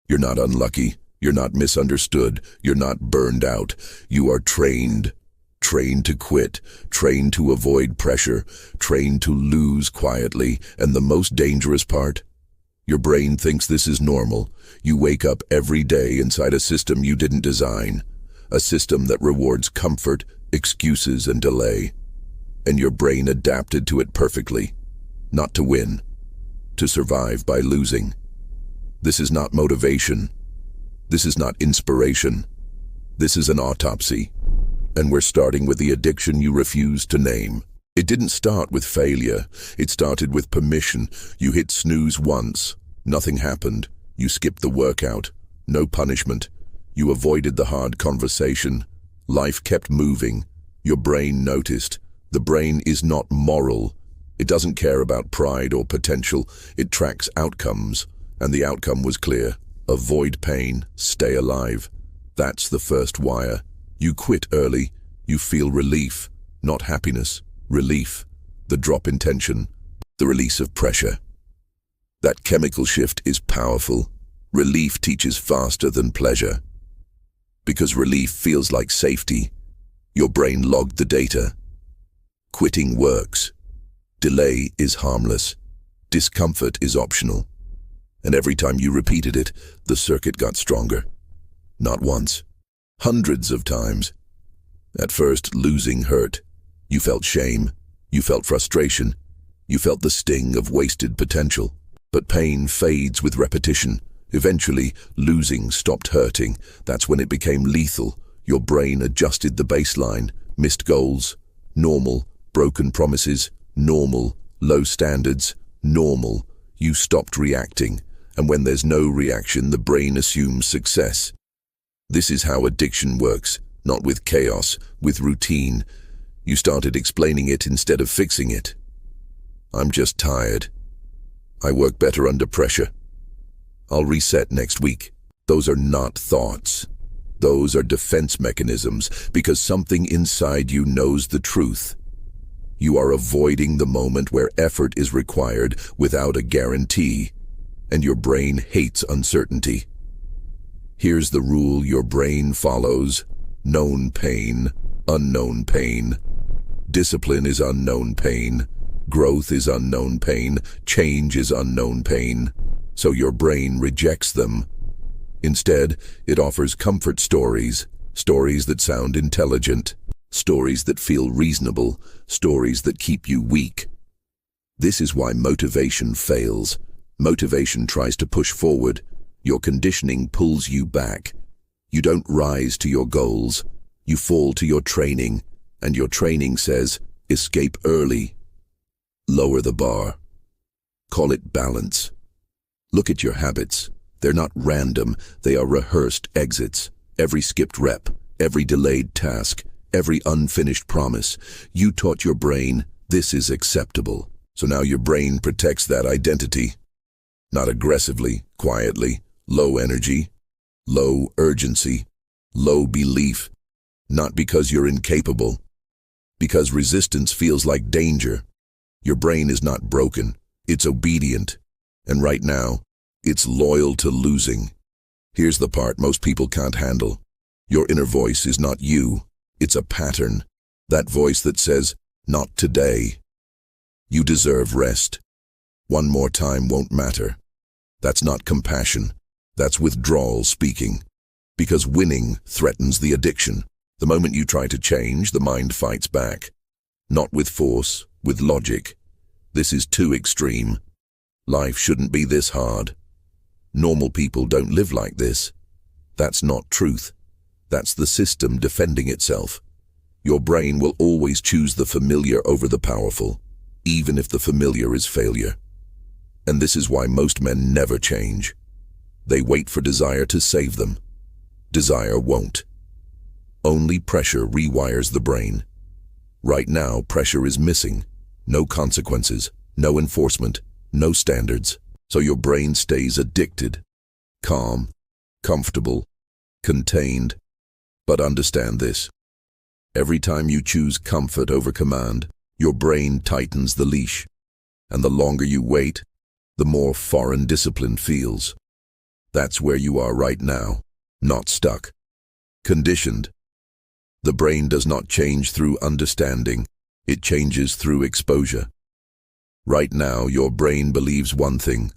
You're not unlucky. You're not misunderstood. You're not burned out. You are trained. Trained to quit. Trained to avoid pressure. Trained to lose quietly. And the most dangerous part? Your brain thinks this is normal. You wake up every day inside a system you didn't design. A system that rewards comfort, excuses, and delay. And your brain adapted to it perfectly. Not to win. To survive by losing. This is not motivation. This is not inspiration. This is an autopsy. And we're starting with the addiction you refuse to name. It didn't start with failure. It started with permission. You hit snooze once. Nothing happened. You skipped the workout. No punishment. You avoided the hard conversation. Life kept moving. Your brain noticed. The brain is not moral. It doesn't care about pride or potential. It tracks outcomes. And the outcome was clear. Avoid pain. Stay alive. That's the first wire. You quit early. You feel relief. Not happiness. Relief. The drop in tension. The release of pressure. That chemical shift is powerful. Relief teaches faster than pleasure. Because relief feels like safety. Your brain logged the data. Quitting works. Delay is harmless. Discomfort is optional. And every time you repeated it, the circuit got stronger. Not once. Hundreds of times. At first, losing hurt. You felt shame. You felt frustration. You felt the sting of wasted potential. But pain fades with repetition. Eventually, losing stopped hurting. That's when it became lethal. Your brain adjusted the baseline. Missed goals. Normal. Broken promises. Normal. Low standards. Normal. You stopped reacting. And when there's no reaction, the brain assumes success. This is how addiction works. Not with chaos, with routine. You started explaining it instead of fixing it. I'm just tired. I work better under pressure. I'll reset next week. Those are not thoughts. Those are defense mechanisms, because something inside you knows the truth. You are avoiding the moment where effort is required without a guarantee, and your brain hates uncertainty. Here's the rule your brain follows. Known pain, unknown pain. Discipline is unknown pain. Growth is unknown pain. Change is unknown pain. So your brain rejects them. Instead, it offers comfort stories. Stories that sound intelligent. Stories that feel reasonable. Stories that keep you weak. This is why motivation fails. Motivation tries to push forward. Your conditioning pulls you back. You don't rise to your goals. You fall to your training. And your training says, escape early. Lower the bar. Call it balance. Look at your habits. They're not random. They are rehearsed exits. Every skipped rep, every delayed task, every unfinished promise. You taught your brain, this is acceptable. So now your brain protects that identity. Not aggressively, quietly, low energy, low urgency, low belief. Not because you're incapable. Because resistance feels like danger. Your brain is not broken. It's obedient. And right now, it's loyal to losing. Here's the part most people can't handle. Your inner voice is not you. It's a pattern. That voice that says, not today. You deserve rest. One more time won't matter. That's not compassion. That's withdrawal speaking. Because winning threatens the addiction. The moment you try to change, the mind fights back. Not with force, with logic. This is too extreme. Life shouldn't be this hard. Normal people don't live like this. That's not truth. That's the system defending itself. Your brain will always choose the familiar over the powerful, even if the familiar is failure. And this is why most men never change. They wait for desire to save them. Desire won't. Only pressure rewires the brain. Right now, pressure is missing. No consequences, no enforcement, no standards. So your brain stays addicted, calm, comfortable, contained. But understand this. Every time you choose comfort over command, your brain tightens the leash. And the longer you wait, the more foreign discipline feels. That's where you are right now. Not stuck. Conditioned. The brain does not change through understanding. It changes through exposure. Right now, your brain believes one thing.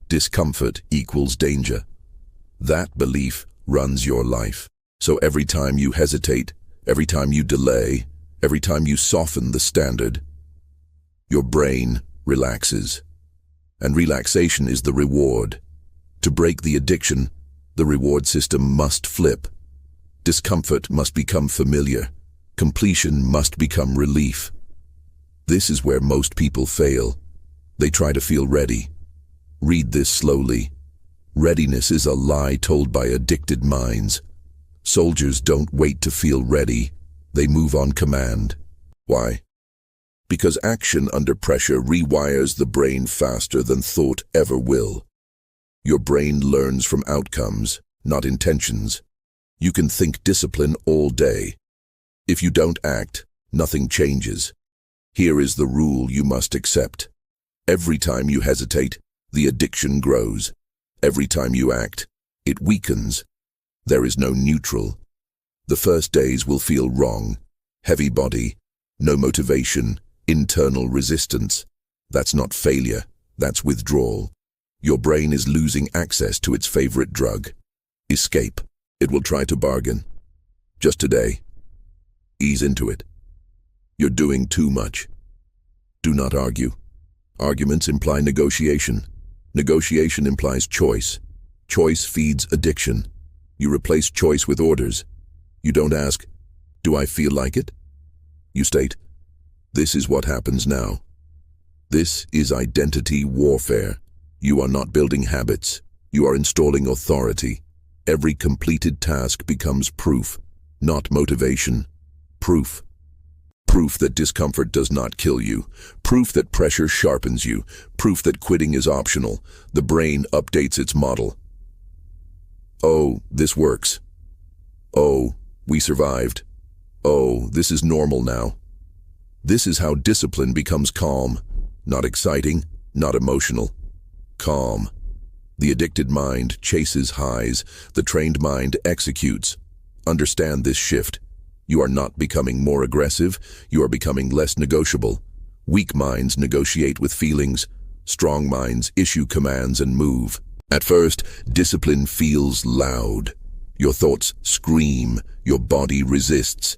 Discomfort equals danger. That belief runs your life. So every time you hesitate, every time you delay, every time you soften the standard, your brain relaxes. And relaxation is the reward. To break the addiction, the reward system must flip. Discomfort must become familiar. Completion must become relief. This is where most people fail. They try to feel ready. Read this slowly. Readiness is a lie told by addicted minds. Soldiers don't wait to feel ready. They move on command. Why? Because action under pressure rewires the brain faster than thought ever will. Your brain learns from outcomes, not intentions. You can think discipline all day. If you don't act, nothing changes. Here is the rule you must accept. Every time you hesitate, the addiction grows. Every time you act, it weakens. There is no neutral. The first days will feel wrong. Heavy body, no motivation, internal resistance. That's not failure, that's withdrawal. Your brain is losing access to its favorite drug. Escape. It will try to bargain. Just today. Ease into it. You're doing too much. Do not argue. Arguments imply negotiation. Negotiation implies choice. Choice feeds addiction. You replace choice with orders. You don't ask, do I feel like it? You state, this is what happens now. This is identity warfare. You are not building habits. You are installing authority. Every completed task becomes proof, not motivation. Proof. Proof that discomfort does not kill you. Proof that pressure sharpens you. Proof that quitting is optional. The brain updates its model. Oh, this works. Oh, we survived. Oh, this is normal now. This is how discipline becomes calm. Not exciting, not emotional. Calm. The addicted mind chases highs. The trained mind executes. Understand this shift. You are not becoming more aggressive. You are becoming less negotiable. Weak minds negotiate with feelings. Strong minds issue commands and move. At first, discipline feels loud. Your thoughts scream. Your body resists.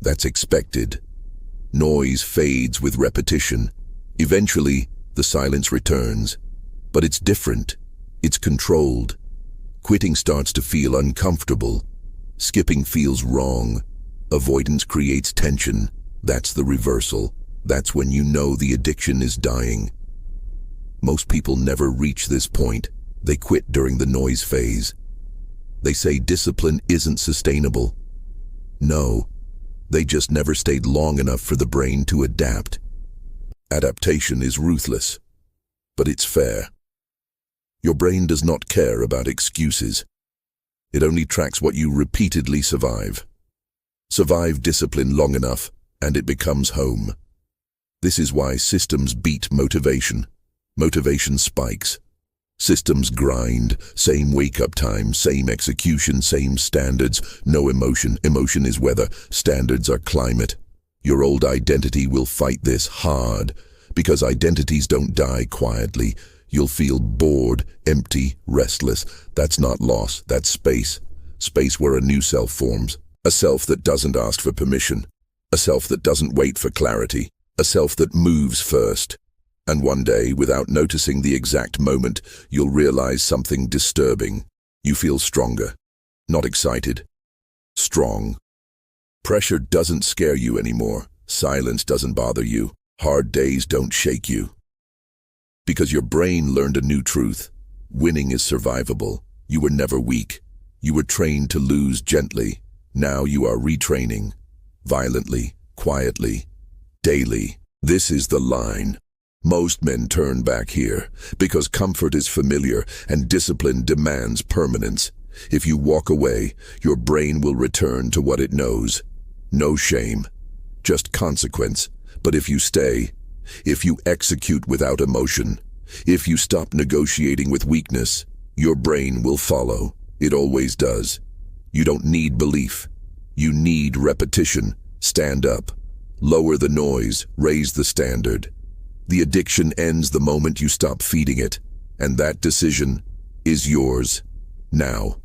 That's expected. Noise fades with repetition. Eventually, the silence returns. But it's different. It's controlled. Quitting starts to feel uncomfortable. Skipping feels wrong. Avoidance creates tension. That's the reversal. That's when you know the addiction is dying. Most people never reach this point. They quit during the noise phase. They say discipline isn't sustainable. No, they just never stayed long enough for the brain to adapt. Adaptation is ruthless, but it's fair. Your brain does not care about excuses. It only tracks what you repeatedly survive. Survive discipline long enough, and it becomes home. This is why systems beat motivation. Motivation spikes. Systems grind. Same wake-up time, same execution, same standards. No emotion. Emotion is weather. Standards are climate. Your old identity will fight this hard, because identities don't die quietly. You'll feel bored, empty, restless. That's not loss, that's space. Space where a new self forms. A self that doesn't ask for permission. A self that doesn't wait for clarity. A self that moves first. And one day, without noticing the exact moment, you'll realize something disturbing. You feel stronger. Not excited. Strong. Pressure doesn't scare you anymore. Silence doesn't bother you. Hard days don't shake you. Because your brain learned a new truth. Winning is survivable. You were never weak. You were trained to lose gently. Now you are retraining. Violently, quietly, daily. This is the line. Most men turn back here because comfort is familiar and discipline demands permanence. If you walk away, your brain will return to what it knows. No shame, just consequence. But if you stay, if you execute without emotion, if you stop negotiating with weakness, Your brain will follow. It always does. You don't need belief. You need repetition. Stand up. Lower the noise. Raise the standard. The addiction ends the moment you stop feeding it, and that decision is yours now.